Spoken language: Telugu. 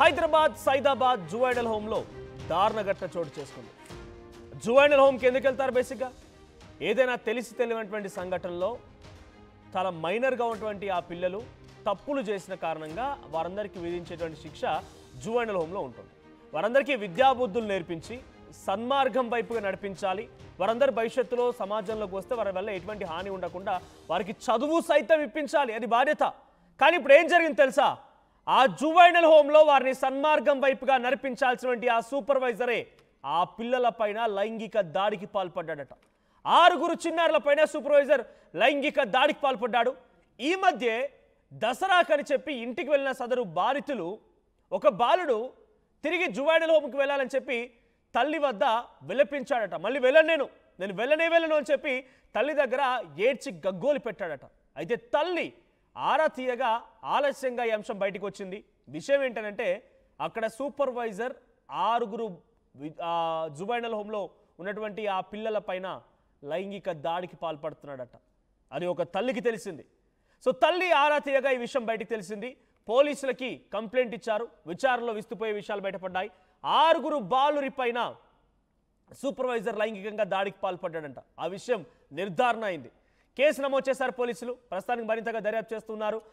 హైదరాబాద్ సైదాబాద్ జువైనల్ హోమ్లో దారుణ ఘటన చోటు చేసుకుంది. జువైనల్ హోమ్కి ఎందుకు వెళ్తారు? బేసిక్గా ఏదైనా తెలిసి తెలియనటువంటి సంఘటనలో చాలా మైనర్గా ఉన్నటువంటి ఆ పిల్లలు తప్పులు చేసిన కారణంగా వారందరికీ విధించేటువంటి శిక్ష జువైనల్ హోమ్లో ఉంటుంది. వారందరికీ విద్యాబుద్ధులు నేర్పించి సన్మార్గం వైపుగా నడిపించాలి. వారందరి భవిష్యత్తులో సమాజంలోకి వస్తే వారి వల్ల ఎటువంటి హాని ఉండకుండా వారికి చదువు సైతం ఇప్పించాలి, అది బాధ్యత. కానీ ఇప్పుడు ఏం జరిగింది తెలుసా? ఆ జువైనల్ హోమ్లో వారిని సన్మార్గం వైపుగా నడిపించాల్సినటువంటి ఆ సూపర్వైజరే ఆ పిల్లల పైన లైంగిక దాడికి పాల్పడ్డాడట. 6 చిన్నారుల పైన సూపర్వైజర్ లైంగిక దాడికి పాల్పడ్డాడు. ఈ మధ్య దసరాకని చెప్పి ఇంటికి వెళ్ళిన సదరు బాధితులు ఒక బాలుడు తిరిగి జువైనల్ హోమ్కి వెళ్ళాలని చెప్పి తల్లి వద్ద విలపించాడట. మళ్ళీ నేను వెళ్ళను అని చెప్పి తల్లి దగ్గర ఏడ్చి గగ్గోలు పెట్టాడట. అయితే తల్లి ఆరా తీయగా ఆలస్యంగా ఈ అంశం బయటకు వచ్చింది. విషయం ఏంటంటే అక్కడ సూపర్వైజర్ 6 జువైనల్ హోమ్లో ఉన్నటువంటి ఆ పిల్లల పైన లైంగిక దాడికి పాల్పడుతున్నాడట. అది ఒక తల్లికి తెలిసింది. సో తల్లి ఆరా తీయగా ఈ విషయం బయటకు తెలిసింది. పోలీసులకి కంప్లైంట్ ఇచ్చారు. విచారణలో విస్తుపోయే విషయాలు బయటపడ్డాయి. 6 బాలురి పైన సూపర్వైజర్ లైంగికంగా దాడికి పాల్పడ్డాడంట. ఆ విషయం నిర్ధారణ అయింది. కేసు నమోదు చేశారు పోలీసులు. ప్రస్తుతానికి మరింతగా దర్యాప్తు చేస్తున్నారు.